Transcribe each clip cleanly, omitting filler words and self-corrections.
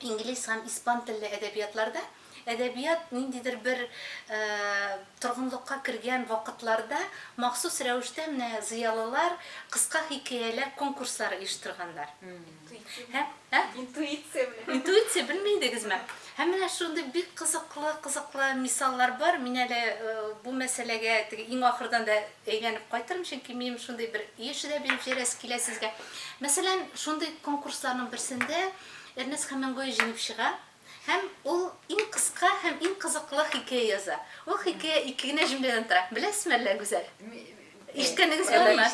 İngiliz һәм испан телле әдәбиятларда әдәбият ниндидер бер торгынлыкка кергән вакытларда махсус рәвештә менә зыялылар кыска хикәяләр конкурслары оештырганнар. Интуиция белмәйдегезме? Һәм менә шундый бик кызыклы мисаллар бар. Мин әле бу мәсьәләгә иң ахырдан да әйләнеп кайтырмын, чөнки минем шундый бер яшедә биреп җирәс килә сезгә. Мәсәлән, шундый конкурсларның берсендә Эрнест Хемингуэй җиңеп чыга. Һәм ул иң кыска һәм иң кызыклы хикәя яза. Ул хикәя 2 генә җөмләдән тора. Беләсезме әллә, Гүзәл? Ишеткәнегез бармы?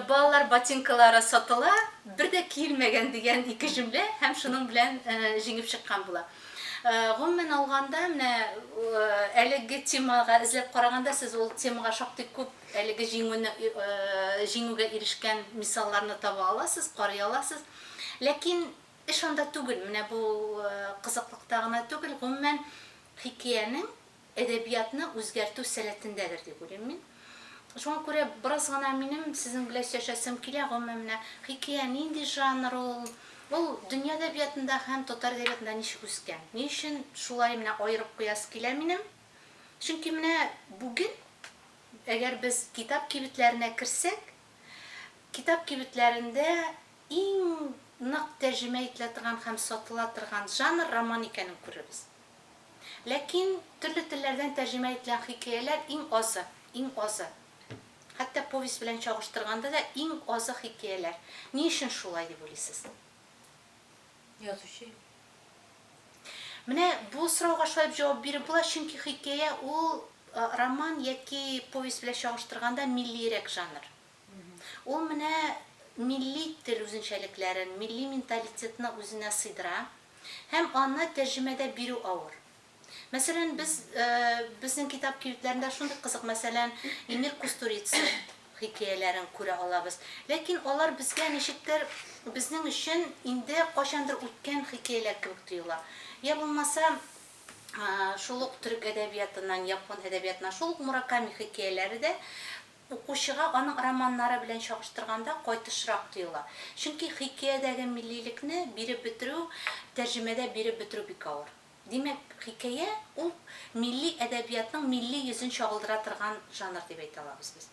Балалар ботинкалары сатыла, бер дә киелмәгән дигән 2 җөмлә һәм шуның белән җиңеп чыккан була. Гомумән алганда, менә әлеге темага эзләп караганда, сез ул темага шактый күп әлеге җиңүгә ирешкән мисалларны таба аласыз, карый аласыз. Ләкин эш анда түгел, менә бу кызыклыкта гына түгел, гомумән хикәянең әдәбиятны үзгәртү сәләтендәдер дип уйлыйм мин. Шуңа күрә бераз гына минем сезнең белән сөйләшәсем килә, гомумән менә хикәя нинди жанр ул? Ул дөнья әдәбиятында һәм татар әдәбиятында ничек үскән? Ни өчен шулай менә аерып куясы килә минем? Чөнки менә бүген әгәр без китап кибетләренә керсәк, китап кибетләрендә иң нык тәрҗемә ителә торган һәм сатыла торган жанр роман икәнен күрәбез. Ләкин төрле телләрдән тәрҗемә ителгән хикәяләр иң азы. Хәтта повесть белән чагыштырганда да иң азы хикәяләр. Ни өчен шулай дип уйлыйсыз? Язучы. Менә бу сорауга шулай җавап биреп була, чөнки хикәя ул роман яки повесть белән чагыштырганда миллирәк жанр. Ул менә милли тел үзенчәлекләрен, милли менталитетны үзенә сыйдыра һәм аны тәрҗемәдә бирү авыр. Мәсәлән, безнең китап кибетләрендә шундый кызык, мәсәлән, Эмир Кустурица хикәяләрен күрә алабыз. Ләкин алар безгә ничектер безнең өчен инде кайчандыр үткән хикәяләр кебек тоела. Я булмаса, шул ук төрек әдәбиятыннан, япон әдәбиятыннан, шул ук Мураками хикәяләре дә укучыга аның романнары белән чагыштырганда кайтышрак тоела. Чөнки хикәядәге миллилекне биреп бетерү, тәрҗемәдә биреп бетерү бик авыр. Димәк, хикәя ул милли әдәбиятның милли йөзен чагылдыра торган жанр дип әйтә алабыз без.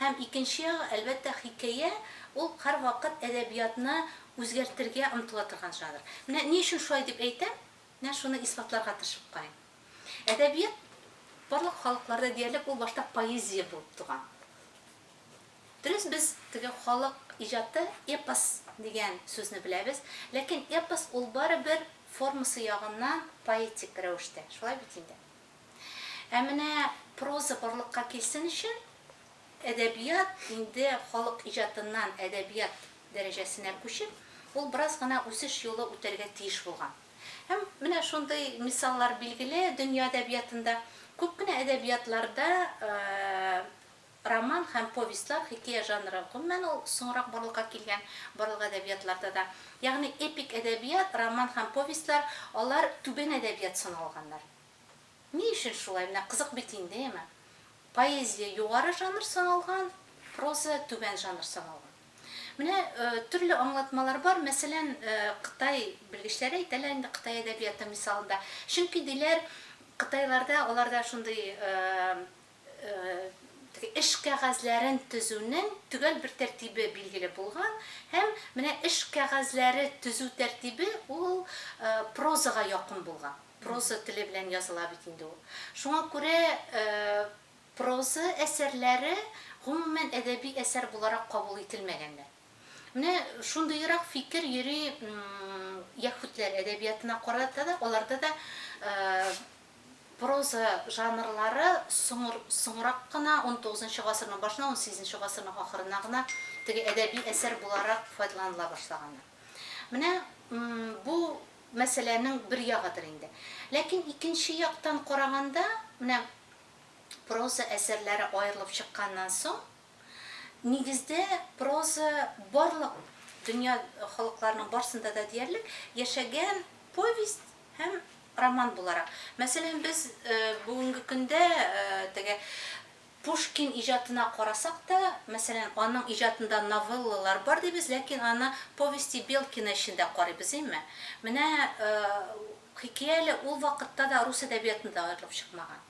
Һәм икенче ягы, әлбәттә, хикәя ул һәрвакыт әдәбиятны үзгәртергә омтыла торган жанр. Менә ни өчен шулай дип әйтәм? Менә шуны исбатларга тырышып карыйм. Әдәбият барлык халыкларда диярлек ул башта поэзия булып туган. Дөрес, без теге халык иҗаты эпос дигән сүзне беләбез, ләкин эпос ул барыбер формасы ягыннан поэтик рәвештә. Шулай бит инде. Ә менә проза барлыкка килсен өчен әдәбият инде халык иҗатыннан әдәбият дәрәҗәсенә күчеп, ул бераз гына үсеш юлы үтәргә тиеш булган. Һәм менә шундый мисаллар билгеле дөнья әдәбиятында, күп кенә әдәбиятларда роман һәм повестьлар, хикәя жанры, гомумән ул соңрак барлыкка килгән барлык әдәбиятларда да. Ягъни эпик әдәбият, роман һәм повестьлар, алар түбән әдәбият саналганнар. Ни өчен шулай? Менә кызык бит инде, әмма. Поэзия югары жанр саналган, проза түбән жанр саналган. Менә төрле аңлатмалар бар. Мәсәлән, Кытай белгечләре әйтәләр инде Кытай әдәбияты мисалында. Чөнки диләр, Кытайларда аларда шундый эш кәгазьләрен төзүнең төгәл бер тәртибе билгеле булган, һәм менә эш кәгазьләре төзү тәртибе ул прозага якын булган. Проза теле белән языла бит инде ул. Шуңа күрә проза әсәрләре гомумән әдәби әсәр буларак кабул ителмәгәннәр. Менә шундыйрак фикер йөри яһүдләр әдәбиятына карата да, аларда да проза жанрлары соңрак кына 19-нчы гасырның башына, 18-нче гасырның ахырына гына теге әдәби әсәр буларак файдаланыла башлаганнар. Менә бу мәсьәләнең бер ягыдыр инде. Ләкин икенче яктан караганда, менә проза әсәрләре аерылып чыкканнан соң, нигездә проза барлык дөнья халыкларының барсында да диярлек яшәгән повесть һәм роман буларак. Мәсәлән, без бүгенге көндә теге Пушкин иҗатына карасак та, мәсәлән, аның иҗатында новеллалар бар дибез, ләкин аны повести Белкина эчендә карыйбыз, әйме? Менә хикәяле ул вакытта да рус әдәбиятында аерылып чыкмаган.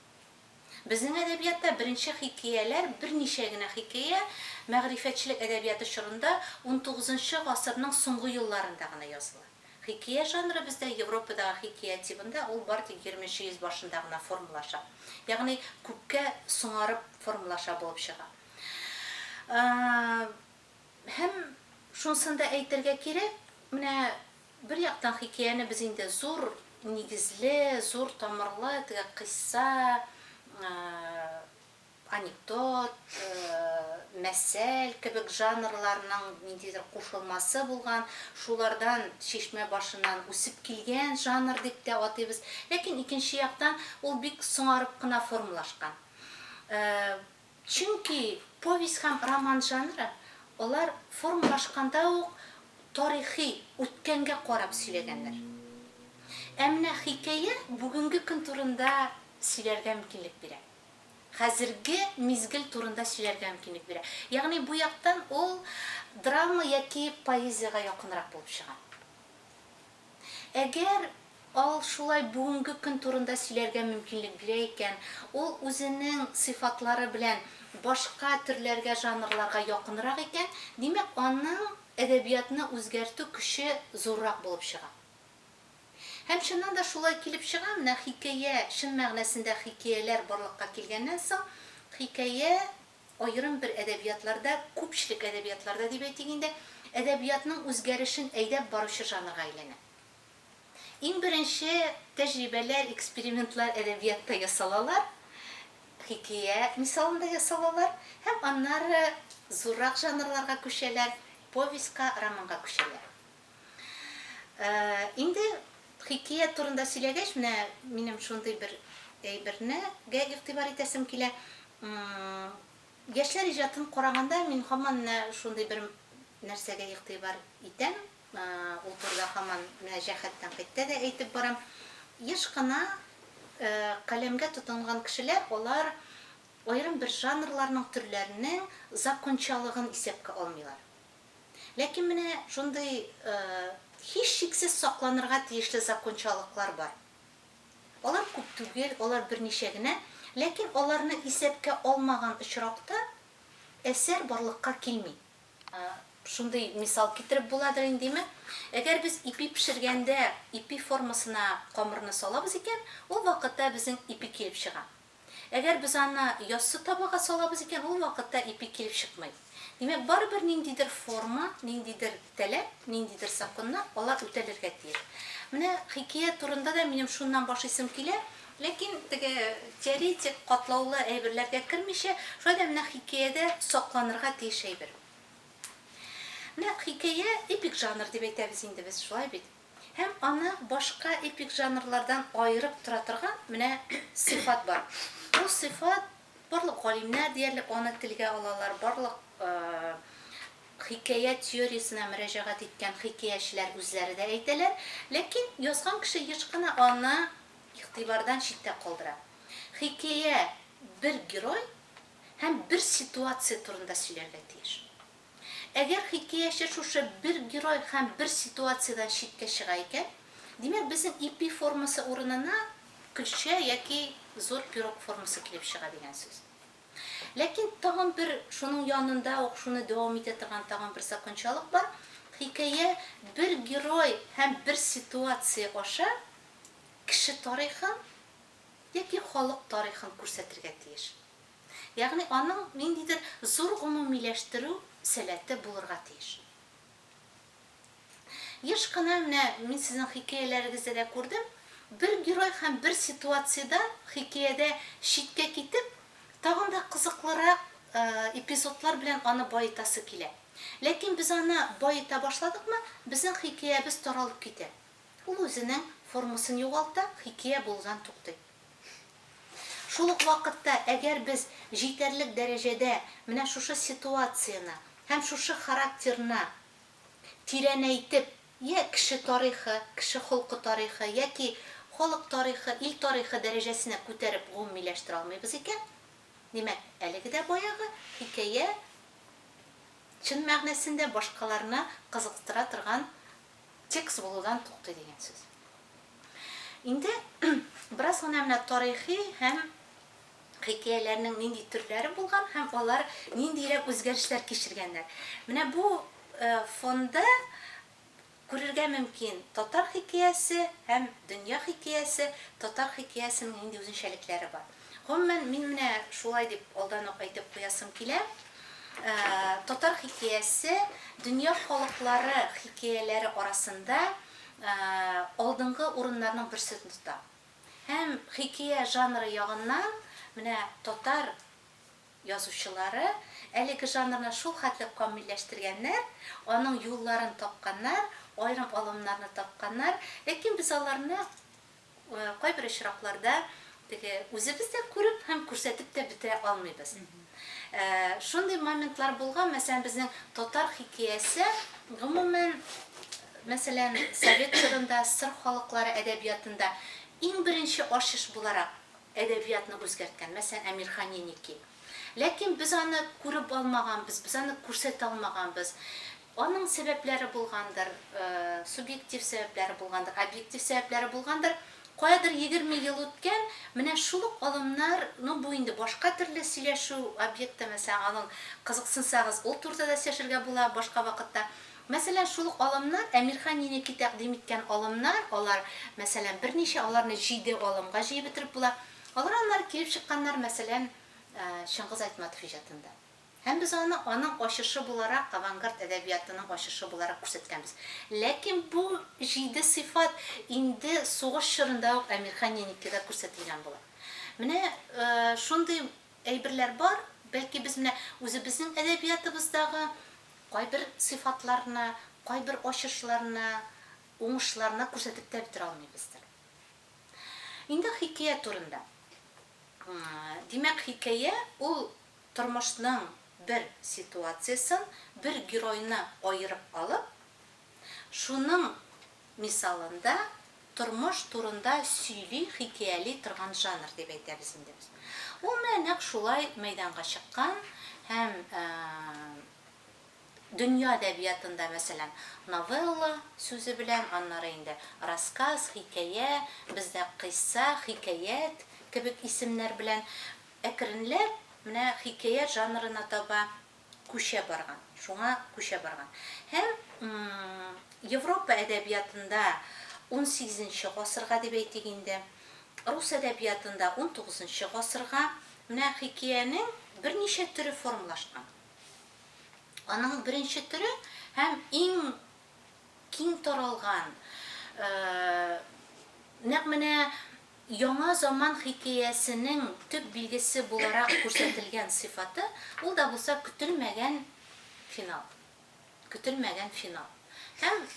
Безнең әдәбиятта беренче хикәяләр, берничә генә хикәя мәгърифәтчелек әдәбияты чорында 19 гасырның соңгы елларында гына языла. Хикәя жанры бездә Европадагы хикәя тибында ул бар тик 20-нче йөз башында гына формалаша. Ягъни күпкә соңарып формалаша булып чыга. Һәм шунысын да әйтергә кирәк, менә бер яктан хикәяне без инде зур нигезле, зур тамырлы теге кыйсса, анекдот, мәсәл кебек жанрларның ниндидер кушылмасы булган, шулардан шишмә башыннан үсеп килгән жанр дип тә атыйбыз. Ләкин икенче яктан ул бик соңарып кына формалашкан. Чөнки повесть һәм роман жанры алар формалашканда ук тарихи үткәнгә карап сөйләгәннәр. Ә менә хикәя бүгенге көн турында сөйләргә мөмкинлек бирә. Хәзерге мизгел турында сөйләргә мөмкинлек бирә. Ягъни бу яктан ул драма яки поэзияга якынрак булып чыга. Әгәр ал шулай бүгенге көн турында сөйләргә мөмкинлек бирә икән, ул үзенең сыйфатлары белән башка төрләргә, жанрларга якынрак икән, димәк, аның әдәбиятны үзгәртү көче зуррак булып чыга. Һәм чыннан да шулай килеп чыга, менә хикәя, чын мәгънәсендә хикәяләр барлыкка килгәннән соң, хикәя аерым бер әдәбиятларда, күпчелек әдәбиятларда дип әйтик инде, әдәбиятның үзгәрешен әйдәп баручы жанрга әйләнә. Иң беренче тәҗрибәләр, экспериментлар әдәбиятта ясалалар, хикәя мисалында ясалалар, һәм аннары зуррак жанрларга күчәләр, повестька, романга күчәләр. Инде хикәя турында сөйләгәч, менә минем шундый бер әйбернегә игътибар итәсем килә. Яшьләр иҗатын караганда мин һаман шундый бер нәрсәгә игътибар итәм. Ул турыда һаман менә җәһәттән китә дә әйтеп барам. Яшь кына каләмгә тотынган кешеләр, алар аерым бер жанрларның төрләренең закончалыгын исәпкә алмыйлар. Ләкин менә шундый һич шиксез сакланырга тиешле закончалыклар бар. Алар күп түгел, алар берничә генә, ләкин аларны исәпкә алмаган очракта әсәр барлыкка килми. Шундый мисал китереп буладыр индеме? Әгәр без ипи пешергәндә ипи формасына камырны салабыз икән, ул вакытта безнең ипи килеп чыга. Әгәр без аны яссы табага салабыз икән, ул вакытта ипи килеп чыкмый. Димәк, барыбер ниндидер форма, ниндидер таләп, ниндидер законнар алар үтәлергә тиеш. Менә хикәя турында да минем шуннан башлыйсым килә, ләкин теге теоретик катлаулы әйберләргә кермичә, шулай да менә хикәядә сакланырга тиеш әйбер. Менә хикәя эпик жанр дип әйтәбез инде без, шулай бит. Һәм аны башка эпик жанрлардан аерып тора торган менә сыйфат бар. Бу сыйфат барлык галимнәр диярлек аны телгә алалар, барлык хикәя теориясенә мөрәҗәгать иткән хикәячеләр үзләре дә әйтәләр, ләкин язган кеше еш кына аны игътибардан читтә калдыра. Хикәя бер герой һәм бер ситуация турында сөйләргә тиеш. Әгәр хикәяче шушы бер герой һәм бер ситуациядан читкә чыга икән, димәк, безнең ипи формасы урынына көлчә яки зур пирог формасы килеп чыга дигән сүз. Ләкин тагын бер шуның янында ук шуны дәвам итә торган тагын бер закончалык бар. Хикәя бер герой һәм бер ситуация аша кеше тарихын яки халык тарихын күрсәтергә тиеш. Ягъни аның ниндидер зур гомумиләштерү сәләте булырга тиеш. Еш кына менә мин сезнең хикәяләрегездә дә күрдем, бер герой һәм бер ситуациядә хикәядә читкә китеп, тагын да кызыклырак эпизодлар белән аны баетасы килә. Ләкин без аны байыта башладыкмы, безнең хикәябез таралып китә. Ул үзенең формасын югалта, хикәя булган туктый. Шул ук вакытта, әгәр без җитәрлек дәрәҗәдә менә шушы ситуацияны һәм шушы характерны тирәнәйтеп, я кеше тарихы, кеше холкы тарихы, яки халык тарихы, ил тарихы дәрәҗәсенә күтәреп гомумиләштерә алмыйбыз икән, Димәк, әлеге дә баягы хикәя чын мәгънәсендә башкаларны кызыктыра торган текст булудан туктый дигән сүз. Инде бераз гына менә тарихи һәм хикәяләрнең нинди төрләре булган һәм алар ниндирәк үзгәрешләр кичергәннәр. Менә бу фонда күрергә мөмкин татар хикәясе һәм дөнья хикәясе, татар хикәясенең нинди үзенчәлекләре бар. Гомумән мин менә шулай дип алдан ук әйтеп куясым килә. Татар хикәясе дөнья халыклары хикәяләре арасында алдынгы урыннарның берсен тота. Һәм хикәя жанры ягыннан менә татар язучылары әлеге жанрны шул хәтле камилләштергәннәр, аның юлларын тапканнар, айрым алымнарны тапканнар, ләкин без аларны кайбер очракларда үзебез дә күреп һәм күрсәтеп тә бетерә алмыйбыз. Шундый моментлар булган, мәсәлән, безнең татар хикәясе гомумән, мәсәлән, совет чорында сыр халыклары әдәбиятында иң беренче ачыш буларак әдәбиятны үзгәрткән, мәсәлән, Әмирхан Еники. Ләкин без аны күреп алмаганбыз, без аны күрсәтә алмаганбыз. Аның сәбәпләре булгандыр, субъектив сәбәпләре булгандыр, объектив сәбәпләре булгандыр. Каядыр 20 ел үткән, менә шул ук алымнар, бу инде башка төрле сөйләшү объекты, мәсәлән, аның кызыксынсагыз, ул турыда да сөйләшергә була башка вакытта. Мәсәлән, шул ук алымнар, Әмирхан Еники тәкъдим иткән алымнар, алар, мәсәлән, берничә аларны 7 алымга җыеп бетереп була. Алар килеп чыкканнар, мәсәлән, Шыңгыз Айтматов иҗатында. Һәм без аның ачышы буларак, авангард әдәбиятының ачышы буларак күрсәткәнбез. Ләкин бу 7 сыйфат инде сугыш чорында ук Әмирхан Еникидә күрсәтелгән була. Менә шундый әйберләр бар, бәлки без менә үзебезнең әдәбиятыбыздагы кайбер сыйфатларны, кайбер ачышларны, уңышларны күрсәтеп тә бетерә алмыйбыздыр. Инде хикәя турында. Димәк, хикәя ул тормышның бер ситуациясын, бер геройны айырып алып, шуның мисалында тормыш турында сөйли, хикәяли торган жанр дип әйтәбез инде без. Ул менә нәкъ шулай мәйданга чыккан һәм дөнья әдәбиятында, мәсәлән, новелла сүзе белән, аннары инде рассказ, хикәя, бездә кыйсса, хикәят кебек исемнәр белән әкренләп менә хикәя жанрына таба күчә барган. Шуңа күчә барган. Һәм Европа әдәбиятында 18-нче гасырга дип әйтик инде, рус әдәбиятында 19-нчы гасырга менә хикәянең берничә төре формалашкан. Аның беренче төре һәм иң киң таралган, нәкъ менә яңа заман хикәясенең төп билгесе буларак күрсәтелгән сыйфаты, ул да булса көтелмәгән финал. Көтелмәгән финал. Һәм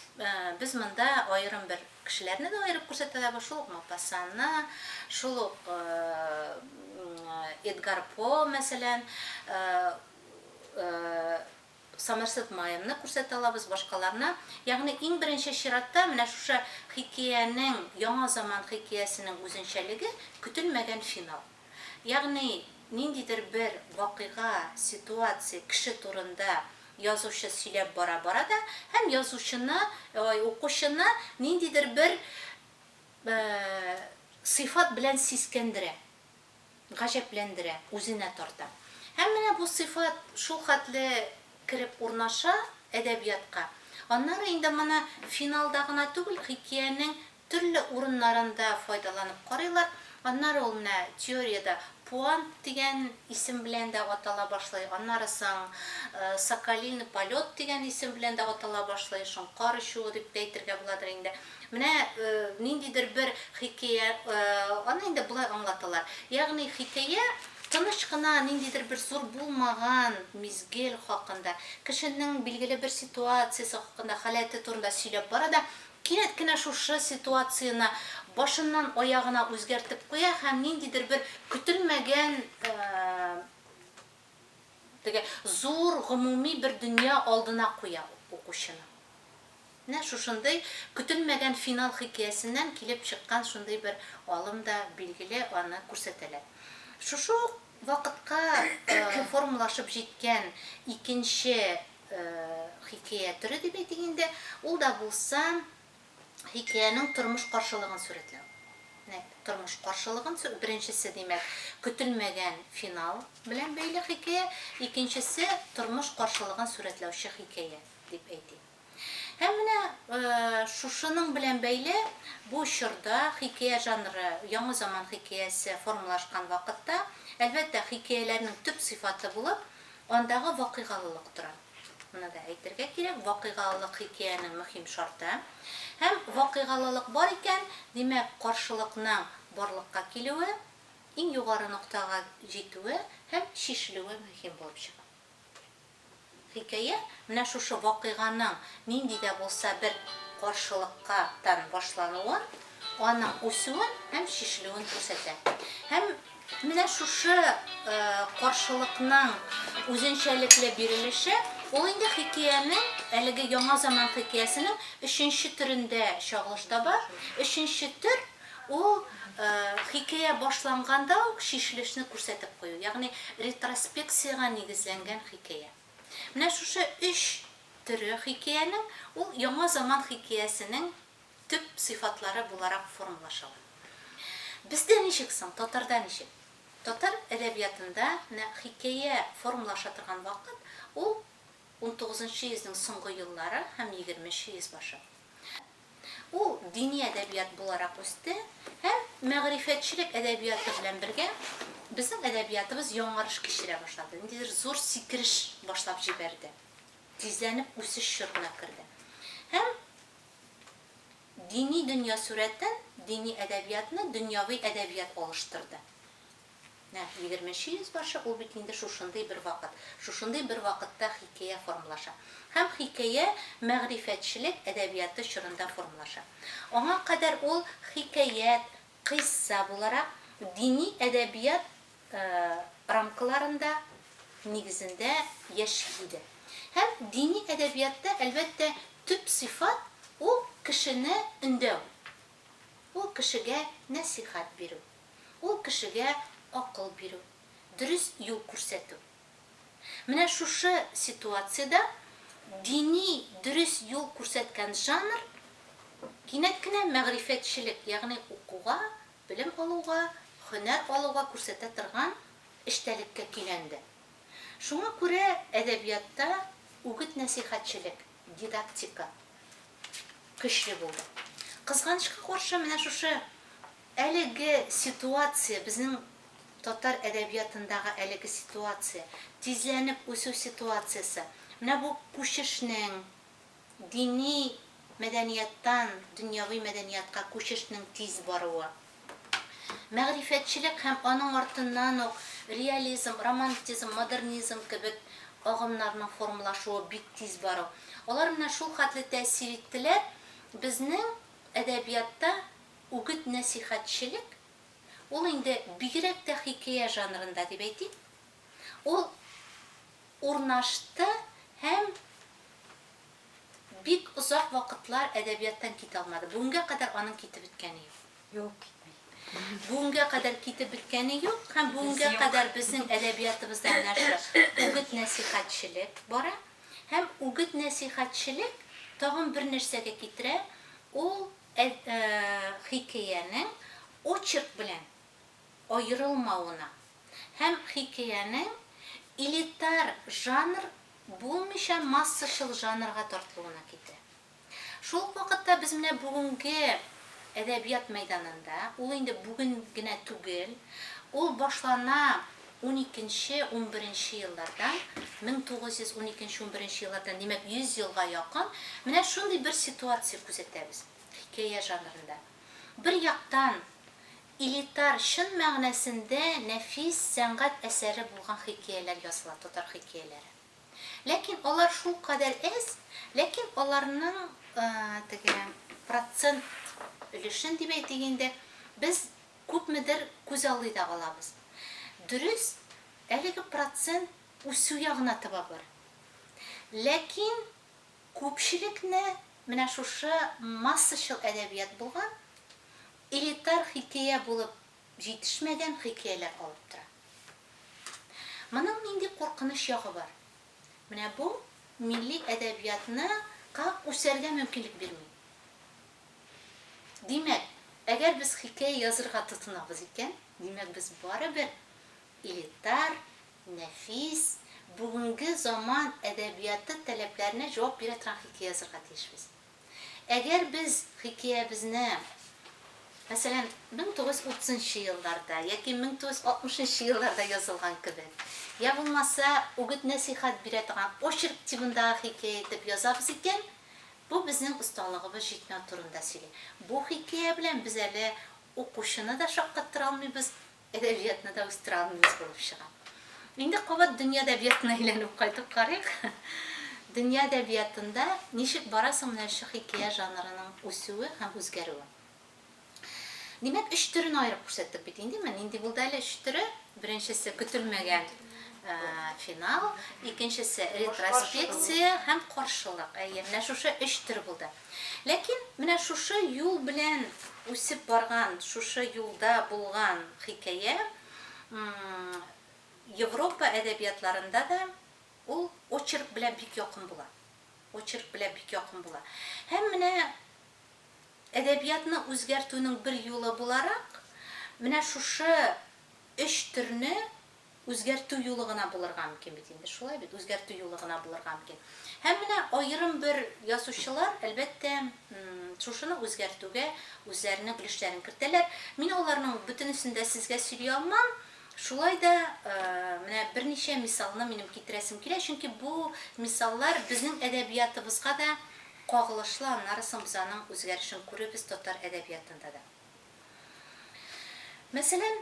без монда аерым бер кешеләрне дә аерып күрсәтәләр, шул ук Мопассаны, шул ук Эдгар По, мәсәлән, Сомерсет Меймны күрсәтә алабыз, башкаларны. Ягъни иң беренче чиратта менә шушы хикәянең, яңа заман хикәясенең үзенчәлеге көтелмәгән финал. Ягъни ниндидер бер вакыйга, ситуация, кеше турында язучы сөйләп бара да, һәм язучыны, укучыны ниндидер бер сыйфат белән сискәндерә, гаҗәпләндерә, үзенә тарта. Һәм менә бу сыйфат шул хәтле кирип урнаша әдәбиятка. Аннары инде моны финалда гына түгел, хикәянең төрле урыннарында файдаланып карыйлар. Аннары ул менә теорияда пуант дигән исем белән дә атала башлый. Аннары соң соколиный полет дигән исем белән дә атала башлый. Шуң кар очуы дип әйтергә буладыр инде. Менә ниндидер бер хикәя, аны инде булай аңлаталар. Ягъни хикәя тыныч кына ниндидер бер зур булмаган мизгел хакында, кешенең билгеле бер ситуациясы хакында, халаты турында сөйләп бара да, кинәт кенә шушы ситуацияны башыннан аягына үзгәртеп куя һәм ниндидер бер көтелмәгән зур гомуми бер дөнья алдына куя укучыны. Менә шушындый көтелмәгән финал хикәясеннән килеп чыккан шундый бер алым да билгеле аны күрсәтәләр. Шушы вакытка формалашып җиткән икенче хикәя түре дип әйтгәндә, ул да булса хикәянең тормыш каршылыгын сүрәтләү. Тормыш каршылыгын беренчесе димәк, көтелмәгән финал белән бәйле хикәя, икенчесе тормыш каршылыгын сүрәтләүче хикәя дип әйтик. Һәм менә шушының белән бәйле бу чорда хикәя жанры, яңа заман хикәясе формалашкан вакытта, әлбәттә, хикәяләрнең төп сыйфаты булып, андагы вакыйгалылык тора. Моны да әйтергә кирәк, вакыйгалылык хикәянең мөһим шарты. Һәм вакыйгалылык бар икән, димәк, каршылыкның барлыкка килүе, иң югары ноктага җитүе һәм чишелүе мөһим булып чыга. Хикәя менә шушы вакыйганың нинди дә булса бер каршылыккатан башлануын, аның үсүен һәм чишелүен күрсәтә. Һәм менә шушы каршылыкның үзенчәлекле бирелеше ул инде хикәянең, әлеге яңа заман хикәясенең 3нче төрендә чагылыш таба. 3нче төр ул хикәя башланганда ук чишелешне күрсәтеп кую. Ягъни ретроспекцияга нигезләнгән хикәя. Менә шушы 3 төрө хикәянең ул яңа заман хикәясенең төп сыйфатлары буларак формалашалар. Бездә ничек соң, татарда ничек? Татар әдәбиятында хикәя формалаша торган вакыт ул 19нчы йөзнең соңгы еллары һәм 20нче йөз башы. Ул дини әдәбият буларак үсте һәм мәгърифәтчелек әдәбияты белән бергә безнең әдәбиятыбыз яңарыш кичерә башлады. Ниндидер зур сикереш башлап җибәрде. Тизләнеп үсеш чорына керде. Һәм дини дөнья сүрәтен, дини әдәбиятны дөньяви әдәбият алыштырды. 20нче йөз башы ул бит инде шушындый бер вакыт. Шушындый бер вакытта хикәя формалаша. Һәм хикәя мәгърифәтчелек әдәбияты чорында формалаша. Аңа кадәр ул хикәят, кыйсса буларак дини әдәбият рамкаларында нигезендә яши. Һәм дини әдәбиятта әлбәттә төп сыйфат ул кешене өндәү. Ул кешегә насихат бирү. Ул кешегә акыл бирү, дөрес юл күрсәтү. Менә шушы ситуациядә дини дөрес юл күрсәткән жанр кинәт кенә мәгърифәтчелек, ягъни укуга, белем алуга, һөнәр алуга күрсәтә торган эштәлеккә киләнде. Шуңа күрә әдәбиятта үгет насихатчылык, дидактика көчле булды. Кызганычка каршы менә шушы әлеге ситуация, безнең татар әдәбиятындагы әлеге ситуация, тизләнеп үсү ситуациясе, менә бу күчешнең дини мәдәнияттан дөньяви мәдәниятка күчешнең тиз баруы, мәгърифәтчелек һәм аның артыннан ук реализм, романтизм, модернизм кебек агымнарның формалашуы бик тиз бару. Алар менә шул хәтле тәэсир иттеләр, безнең әдәбиятта үгет насихатчылык ул инде бигрәк тә хикәя жанрында дип әйтик. Ул урнашты һәм бик озак вакытлар әдәбияттан китә алмады. Бүгенгә кадәр аның китеп беткәне юк. Юк, китмәй. Бүгенгә кадәр китеп беткәне юк һәм бүгенгә кадәр безнең әдәбиятыбызда үгет насихатчылык бара. Һәм үгет насихатчылык тагын бер нәрсәгә китерә, ул хикәянең очерк белән аерылмауына һәм хикәянең элитар жанр булмыйча массашыл жанрга тартылуына китә. Шул вакытта без менә бүгенге әдәбият мәйданында, ул инде бүген генә түгел, ул башлана 12-11 еллардан, 1912-11 еллардан, димәк 100 елга якын, менә шундый бер ситуация күзәтәбез хикәя жанрында. Бер яктан элитар шын мәгънәсендә нәфис сәнгать әсәре булган хикәяләр языла, татар хикәяләре. Ләкин алар шул кадәр әз, ләкин аларның процент өлешен дип әйтгәндә без күпмедер күз алдыда калабыз. Дөрес, әлеге процент үсү ягына таба бар. Ләкин күпчелекне менә шушы массашыл әдәбият булган элитар хикәя булып җитешмәгән хикәяләр алып тора. Моның нинди куркыныч ягы бар? Менә бу милли әдәбиятны үсәргә мөмкинлек бирми. Димәк, әгәр без хикәя язырга тотынабыз икән, димәк без барыбер элитар, нәфис, бүгенге заман әдәбияты таләпләренә җавап бирә торган хикәя язырга тиешбез. Әгәр без хикәябезне, мәсәлән, 1930 елларда яки 1960 елларда язылган кебек, я булмаса үгет-нәсихәт бирә торган очерк типындагы хикәя итеп язабыз икән, бу безнең осталыгыбыз җитмәү турында сөйли. Бу хикәя белән без әле укучыны да шаккаттыра алмыйбыз, әдәбиятны да үстерә алмыйбыз булып чыга. Инде кабат дөнья әдәбиятына әйләнеп кайтып карыйк. Дөнья әдәбиятында ничек барасың менә шу хикәя жанрының үсүе һәм үзгәрүе. Димәк, 3 төрен аерып күрсәттек бит инде. Нинди булды әле 3 төре? Беренчесе көтелмәгән финал, икенчесе ретроспекция һәм каршылык. Менә шушы 3 төр булды. Ләкин менә шушы юл белән үсеп барган, шушы юлда булган хикәя Европа әдәбиятларында да ул очерк белән бик якын була. Очерк белән бик якын була. Һәм менә әдәбиятны үзгәртүнең бер юлы буларак, менә шушы 3 төрне үзгәртү юлы гына булырга мөмкин бит инде. Шулай бит, үзгәртү юлы гына булырга мөмкин. Һәм менә аерым бер язучылар, әлбәттә, шушыны үзгәртүгә үзләренең өлешләрен кертәләр. Мин аларның бөтенесен дә сезгә сөйли алмам. Шулай да менә берничә мисалны минем китерәсем килә, чөнки бу мисаллар безнең әдәбиятыбызга да кагылышлы, аннары соң без аның үзгәрешен күребез татар әдәбиятында да. Мәсәлән,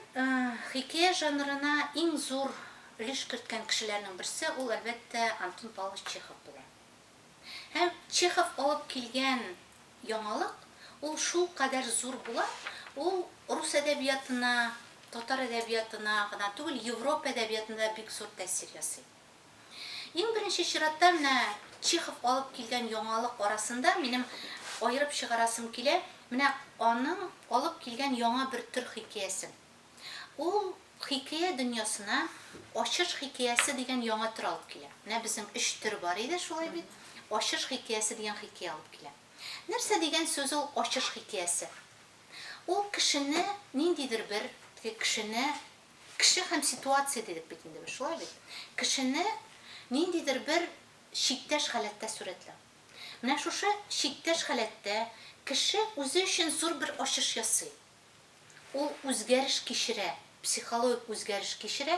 хикәя жанрына иң зур өлеш керткән кешеләрнең берсе ул әлбәттә Антон Павлович Чехов була. Һәм Чехов алып килгән яңалык ул шул кадәр зур була, ул рус әдәбиятына, татар әдәбиятына гына түгел, Европа әдәбиятында бик зур тәэсир ясый. Иң беренче чиратта менә Чехов алып килгән яңалык арасында минем аерып чыгарасым килә, менә аның алып килгән яңа бер төр хикәясе. Ул хикәя дөньясына ачыш хикәясе дигән яңа төр алып килә. Менә безнең 3 төр бар иде, шулай бит. Ачыш хикәясе дигән хикәя алып килә. Нәрсә дигән сүз ул ачыш хикәясе? Ул кешене ниндидер бер кеше һәм ситуация дидек бит инде, шулай бит. Кешене ниндидер бер чиктәш халәттә сүрәтләү. Менә шушы чиктәш халәттә кеше үзе өчен зур бер ачыш ясый. Ул үзгәреш кичерә, психологик үзгәреш кичерә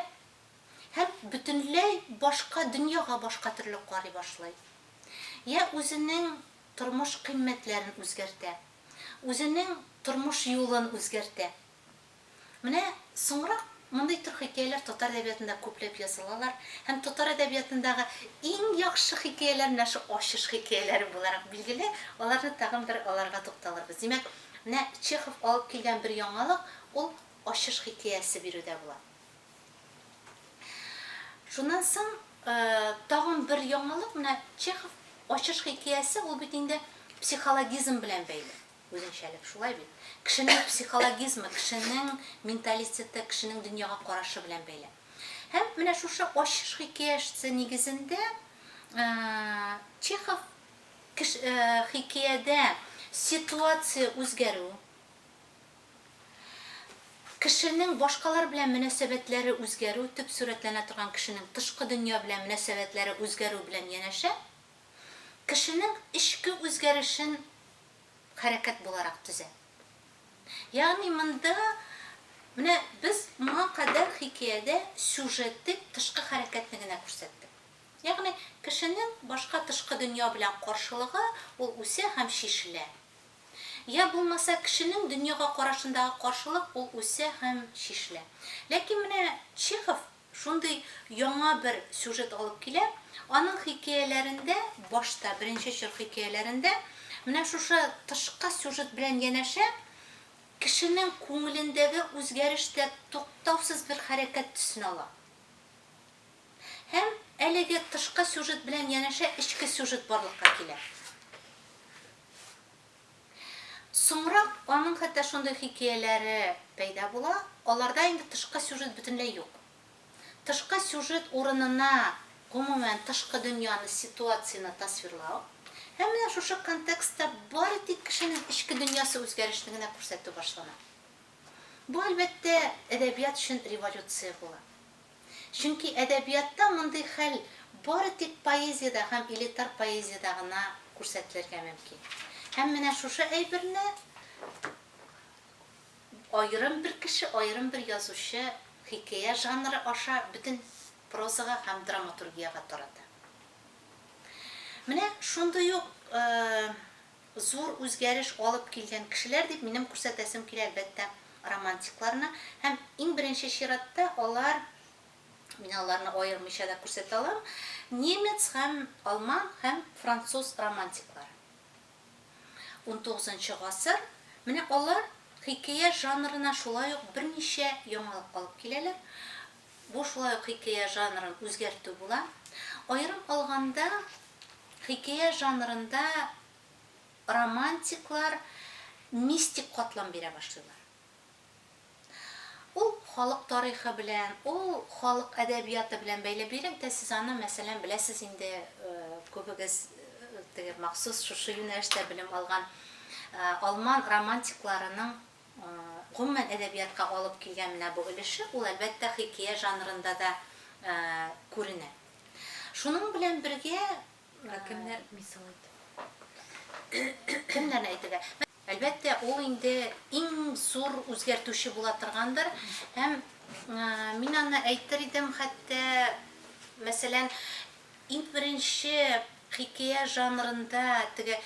һәм бөтенләй башка дөньяга башка төрле карый башлый. Я үзенең тормыш кыйммәтләрен үзгәртә, үзенең тормыш юлын үзгәртә. Менә соңрак мондай төр хикәяләр татар әдәбиятында күпләп язылалар һәм татар әдәбиятындагы иң яхшы хикәяләр менә шу ачыш хикәяләре буларак билгеле, аларны тагын бер аларга тукталырбыз. Димәк, менә Чехов алып килгән бер яңалык ул ачыш хикәясе бирүдә була. Шуннан соң тагын бер яңалык, менә Чехов ачыш хикәясе ул бит инде психологизм белән бәйле. Үзенчәлек шулай бит. Кешенең психологизмы, кешенең менталитеты, кешенең дөньяга карашы белән бәйле. Һәм менә шушы ачыш хикәясе нигезендә Чехов хикәядә ситуация үзгәрү, кешенең башкалар белән мөнәсәбәтләре үзгәрү, төп сурәтләнә торган кешенең тышкы дөнья белән мөнәсәбәтләре үзгәрү белән янәшә, кешенең ичке үзгәрешен хәрәкәт буларак төзә. Ягъни монда менә без моңа кадәр хикәядә сюжеттик тышкы хәрәкәтне генә күрсәттек. Ягъни кешенең башка тышкы дөнья белән каршылыгы ул үсә һәм шишелә. Я булмаса кешенең дөньяга карашындагы каршылык ул үсә һәм шишелә. Ләкин менә Чехов шундый яңа бер сюжет алып килә, аның хикәяләрендә башта беренче чор хикәяләрендә менә шушы тышкы сюжет белән янәшә кешенең күңелендәге үзгәрештә туктаусыз бер хәрәкәт төсен ала. Һәм әлеге тышкы сюжет белән янәшә ичке сюжет барлыкка килә. Соңрак аның хәтта шундый хикәяләре пәйда була, аларда инде тышкы сюжет бөтенләй юк. тышкы сюжет урынына гомумән тышкы дөньяны, ситуацияны тасвирлау һәм менә шушы контекстта бары тик кешенең эчке дөньясы үзгәрешле генә күрсәтү башлана. Бу әлбәттә әдәбият өчен революция була. Чөнки әдәбиятта мондый хәл бары тик поэзиядә һәм элитар поэзиядә гына күрсәтелергә мөмкин. Һәм менә шушы әйберне айрым бер кеше, айрым бер язучы хикәя жанры аша бөтен прозага һәм драматургияга тарата. Менә шундый ук зур үзгәреш алып килгән кешеләр дип минем күрсәтәсем килә әлбәттә романтикларны һәм иң беренче чиратта алар, мин аларны аермыйча да күрсәтә алам, немец һәм алман һәм француз романтиклары. 19-нчы гасыр, менә алар хикәя жанрына шулай ук берничә яңалык алып киләләр. Бу шулай ук хикәя жанрын үзгәртү була. Аерым алганда хикәя жанрында романтиклар мистик катлам бирә башлыйлар. Ул халык тарихы белән, ул халык әдәбияты белән бәйле бирек тә сез аны, мәсәлән, беләсез инде, күбегез махсус шушы юнәлештә белем алган алман романтикларының гомумән әдәбиятка алып килгән менә бу өлеше, ул әлбәттә хикәя жанрында да күренә. Шуның белән бергә Кемнәр мисал кемнәрне әйтергә? Әлбәттә, ул инде иң зур үзгәртүче була торгандыр. Һәм мин аны әйтер идем, хәтта, мәсәлән, иң беренче хикәя жанрында теге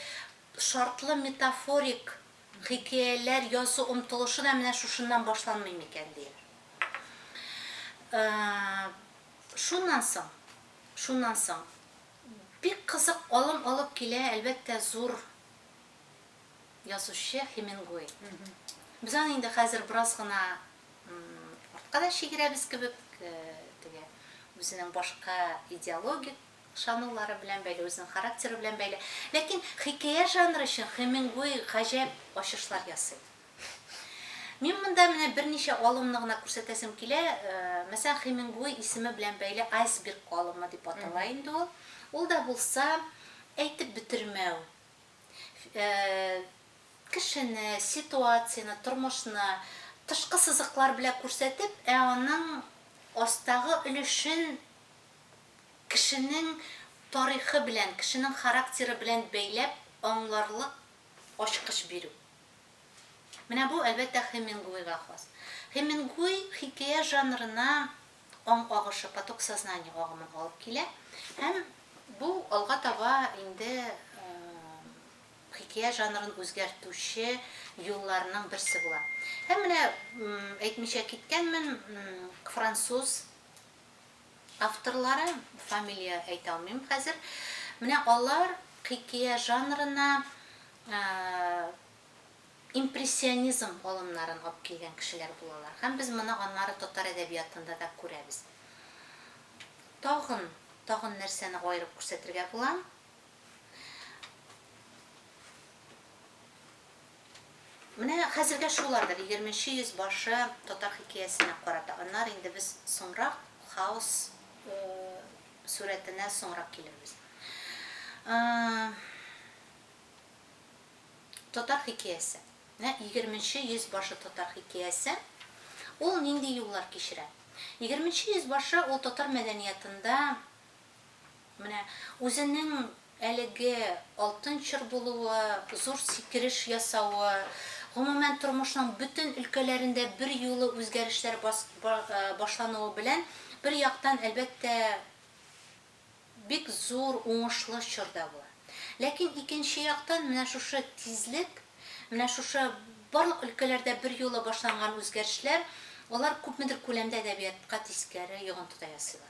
шартлы метафорик хикәяләр язу омтылышы да менә шушыннан башланмый микән диер. Шуннан соң бик кызык алым алып килә, әлбәттә, зур язучы Хемингуэй. Без аны инде хәзер бераз гына артка да чигерәбез кебек, теге үзенең башка идеологик шанулары белән бәйле, үзенең характеры белән бәйле. Ләкин хикәя жанры өчен Хемингуэй гаҗәп ачышлар ясый. Мин монда менә берничә алымны гына күрсәтәсем килә. Мәсәлән, Хемингуэй исеме белән бәйле айсберг алымы дип атала инде ул. Ул да булса әйтеп бетермәү. Кешене, ситуацияны, тормышны тышкы сызыклар белән күрсәтеп, аның астагы өлешен кешенең тарихы белән, кешенең характеры белән бәйләп аңларлык ачкыч бирү. Менә бу әлбәттә Хемингуэйга хас. Хемингуэй хикәя жанрына аң агышы, поток сознания агымын алып килә. Һәм бу алга таба инде хикәя жанрын үзгәртүче юлларның берсе була. Һәм менә әйтмичә киткәнмен, француз авторлары, фамилия әйтә алмыйм хәзер, менә алар хикәя жанрына импрессионизм алымнарын алып килгән кешеләр булалар. Һәм без моны аннары татар әдәбиятында да күрәбез. Тагын нәрсәне аерып күрсәтергә була. Менә хәзергә шулардыр, 20-нче йөз башы татар хикәясенә карата. Аннары инде без соңрак хаос сүрәтенә соңрак килербез. Татар хикәясе. 20-нче йөз башы татар хикәясе. Ул нинди юллар кичерә? 20-нче йөз башы ул татар мәдәниятында менә үзенең әлеге алтын чор булуы, зур сикереш ясауы, гомумән тормышның бөтен өлкәләрендә бер юлы үзгәрешләр башлануы белән бер яктан әлбәттә бик зур уңышлы чорда була. Ләкин икенче яктан менә шушы тизлек, менә шушы барлык өлкәләрдә бер юлы башланган үзгәрешләр, алар күпмедер күләмдә әдәбиятка тискәре йогынты ясыйлар.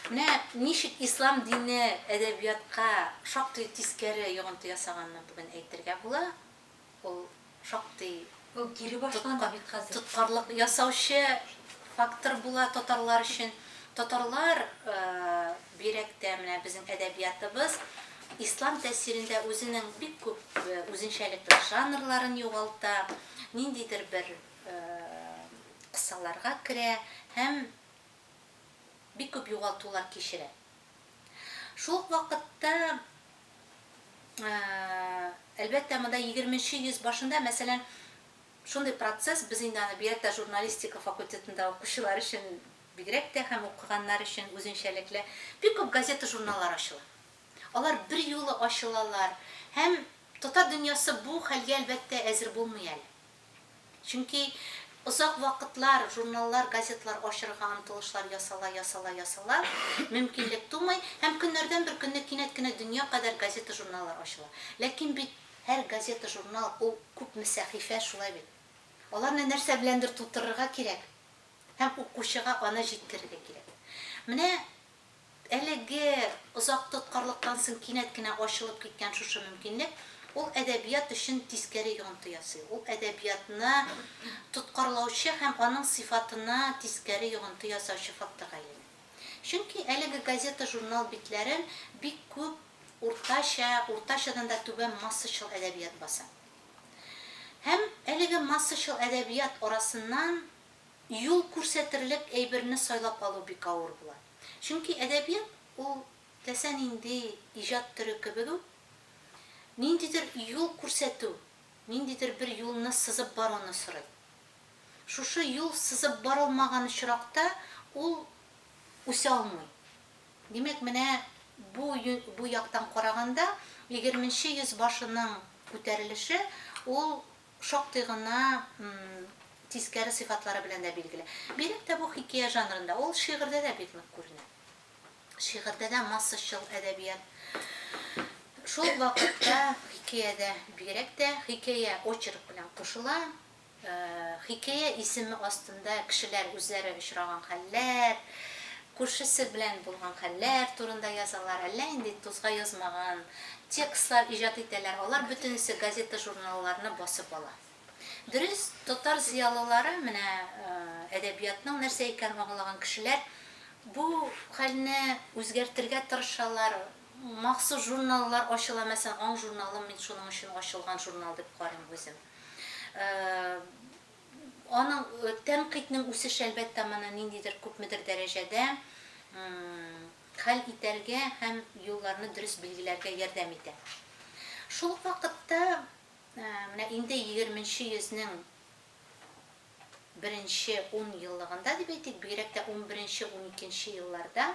Менә ничек ислам дине әдәбиятка шактый тискәре йогынты ясаганны бүген әйтергә була. Ул шактый кире башланды бит хәзер. Тоткарлык ясаучы фактор була татарлар өчен. Татарлар бирәктә менә безнең әдәбиятыбыз ислам тәэсирендә үзенең бик күп үзенчәлекле жанрларын югалта, ниндидер бер кысаларга керә һәм бик күп югалтулар кичерә. Шул вакытта әлбәттә монда 20-нче йөз башында, мәсәлән, шундый процесс без инде аны бигрәк тә журналистика факультетында укучылар өчен бигрәк тә һәм укыганнар өчен үзенчәлекле бик күп газета, журналлар ачыла. Алар бер юлы ачылалар һәм татар дөньясы бу хәлгә әлбәттә әзер булмый әле. Чөнки озак вакытлар журналлар, газеталар ачырга омтылышлар ясала, мөмкинлек тумый һәм көннәрдән бер көнне кинәт кенә дөнья кадәр газета, журналлар ачыла. Ләкин бит һәр газета, журнал ул күпме сәхифә шулай бит. Аларны нәрсә беләндер тутырырга кирәк һәм укучыга аны җиткерергә кирәк. Менә әлеге озак тоткарлыктан соң кинәт кенә ачылып киткән шушы мөмкинлек ул әдәбият өчен тискәре йогынты ясый. Ул әдәбиятны тоткарлаучы һәм аның сыйфатына тискәре йогынты ясаучы факторга әйләнә. Чөнки әлеге газета, журнал битләрен бик күп уртачадан да түбән массачыл әдәбият баса. Һәм әлеге массачыл әдәбият арасыннан юл күрсәтерлек әйберне сайлап алу бик авыр була. Чөнки әдәбият ул ләсән инде иҗат төрө кебек ниндидер юл күрсәтү, ниндидер бер юлны сызып баруны сорый. Шушы юл сызып барылмаган очракта ул үсә алмый. Димәк, менә бу яктан караганда 20-нче йөз башының күтәрелеше ул шактый гына тискәре сыйфатлары белән дә билгеле. Бигрәк тә бу хикәя жанрында, ул шигырьдә дә бик нык күренә. Шигырьдә дә массачыл әдәбият. Шул вакытта хикәядә бигрәк тә хикәя очерк белән кушыла. Хикәя исеме астында кешеләр үзләре очраган хәлләр, күршесе белән булган хәлләр турында язалар, әллә инде тузга язмаган текстлар иҗат итәләр. Алар бөтенесе газета, журналларны басып ала. Дөрес, татар зыялылары, менә әдәбиятның нәрсә икәнен аңлаган кешеләр бу хәлне үзгәртергә тырышалар. Махсус журналлар ачыла, мәсәлән, Аң журналы, мин шуның өчен ачылган журнал дип карыйм үзем. Аның тәнкыйтьнең үсеше әлбәттә моны ниндидер күпмедер дәрәҗәдә хәл итәргә һәм юлларны дөрес билгеләргә ярдәм итә. Шул вакытта менә инде 20-нче йөзнең беренче 10 еллыгында дип әйтик, бигрәк тә 11-нче, 12-нче елларда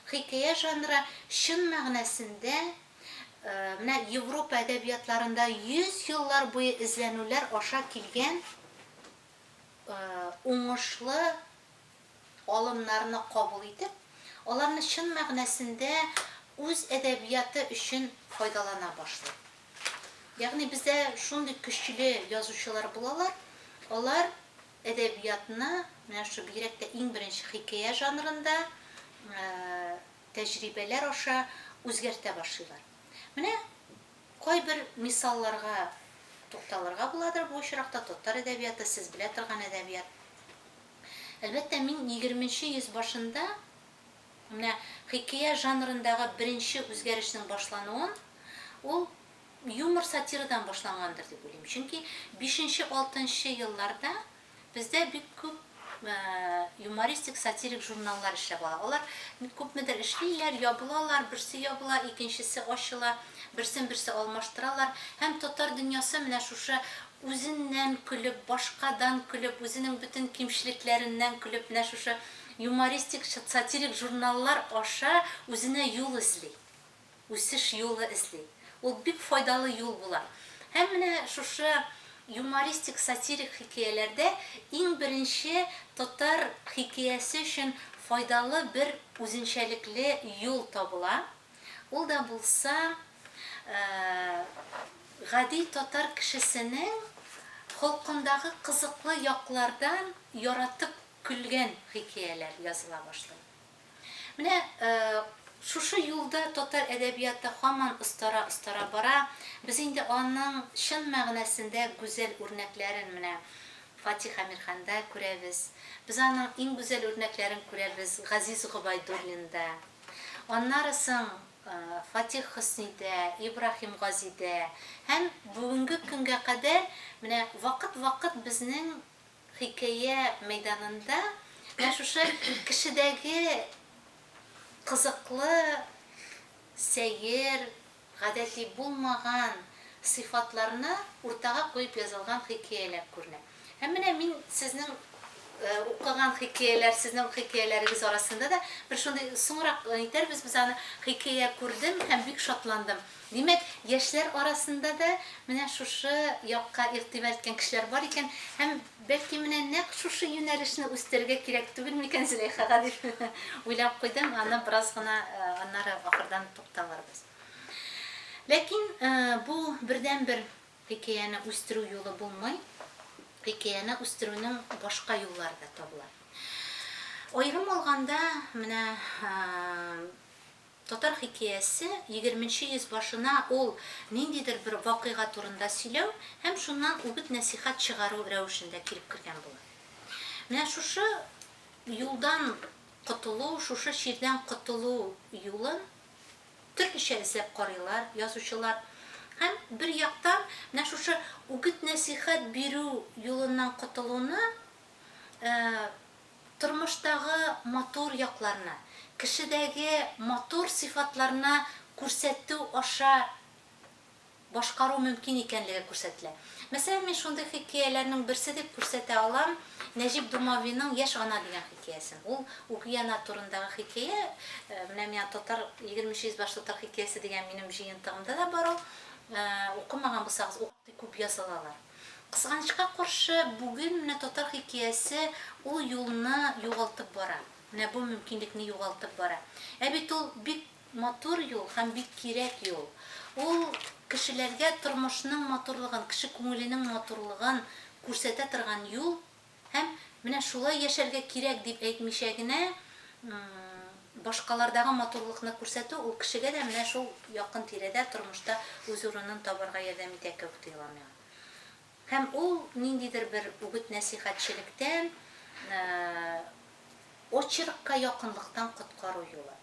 хикәя жанры чын мәгънәсендә менә Европа әдәбиятларында 100 еллар буе эзләнүләр аша килгән уңышлы алымнарны кабул итеп, аларны чын мәгънәсендә үз әдәбияты өчен файдалана башлый. Ягъни бездә шундый көчле язучылар булалар, алар әдәбиятны менә шу бигрәк тә иң беренче хикәя жанрында тәҗрибәләр аша үзгәртә башлыйлар. Менә кайбер мисалларга тукталырга буладыр бу очракта. Татар әдәбияты, сез белә торган әдәбият. Әлбәттә, мин 20-нче йөз башында менә хикәя жанрындагы беренче үзгәрешнең башлануын ул юмор, сатирадан башлангандыр дип уйлыйм. Чөнки 5-6 елларда бездә бик күп юмористик, сатирик журналлар эшләп ала. Алар күпмедер эшлиләр, ябылалар, берсе ябыла, икенчесе ачыла, берсен-берсе алмаштыралар. Һәм татар дөньясы менә шушы үзеннән көлеп, башкадан көлеп, үзенең бөтен кимчелекләреннән көлеп, менә шушы юмористик, сатирик журналлар аша үзенә юл эзли. Үсеш юлы эзли. Ул бик файдалы юл була. Һәм менә шушы юмористик, сатирик хикәяләрдә иң беренче татар хикәясе өчен файдалы бер үзенчәлекле юл табыла. Ул да булса гади татар кешесенең халкындагы кызыклы яклардан яратып көлгән хикәяләр языла башлый. Менә шушы юлда татар әдәбияты һаман ыстара бара. Без инде аның чын мәгънәсендә гүзәл үрнәкләрен менә Фатих Әмирханда күрәбез. Без аның иң гүзәл үрнәкләрен күрәбез Газиз Гобайдуллинда. Аннары соң Фатих Хөснидә, Ибрахим Газидә һәм бүгенге көнгә кадәр менә вакыт безнең хикәя мәйданында менә шушы кешедәге кызыклы, сәер, гадәти булмаган сыйфатларны уртага куеп язылган хикәяләр күренә. Һәм менә мин сезнең укыган хикәяләр, сезнең хикәяләрегез арасында да бер шундый соңрак әйтәрбез, без аны хикәя күрдем һәм бик шатландым. Димәк, яшьләр арасында да менә шушы якка игътибар иткән кешеләр бар икән, һәм бәлки менә нәкъ шушы юнәлешне үстерергә кирәк түгел микән Зөләйхага дип уйлап куйдым. Аны бераз гына аннары ахырдан тукталырбыз. Ләкин бу бердән-бер хикәяне үстерү юлы булмый. Хикәяне үстерүнең башка юллары да табыла. Аерым алганда, менә татар хикәясе 20нче йөз башына ул ниндидер бер вакыйга турында сөйләү һәм шуннан үгет нәсихәт чыгару рәвешендә килеп кергән була. Менә шушы юлдан котылу, шушы чирдән котылу юлын төрлечә эзләп карыйлар язучылар. Һәм бер яктан менә шушы үгет нәсихәт бирү юлыннан котылуны тормыштагы матур якларына, кешедәге матур сыйфатларына күрсәтү аша башкару мөмкин икәнлеге күрсәтелә. Мәсәлән, мин шундый хикәяләрнең берсе дип күрсәтә алам Нәҗип Думавиның Яшь ана дигән хикәясен. Ул үги ана турындагы хикәя. Менә мин татар 20нче йөз баш татар хикәясе дигән минем җыентыгымда да бар ул. Укымаган булсагыз, укый күп язылалар. Кызганычка каршы, бүген менә татар хикәясе ул юлны югалтып бара. Менә бу мөмкинлекне югалтып бара. Бит ул бик матур юл һәм бик кирәк юл. Ул кешеләргә тормышның матурлыгын, кеше күңеленең матурлыгын күрсәтә торган юл һәм менә шулай яшәргә кирәк дип әйтмичә генә башкалардагы матурлыкны күрсәтү ул кешегә дә менә шул якын тирәдә тормышта үз урынын табарга ярдәм итә кебек тоела миңа. Һәм ул ниндидер бер үгет нәсихәтчелектән очеркка якынлыктан коткару юлы.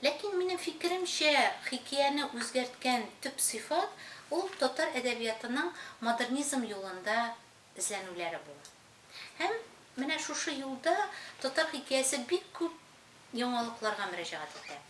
Ләкин минем фикеремчә, хикәяне үзгәрткән төп сыйфат ул татар әдәбиятының модернизм юлында эзләнүләре була. Һәм менә шушы юлда татар хикәясе бик күп яңалыкларга мөрәҗәгать итә.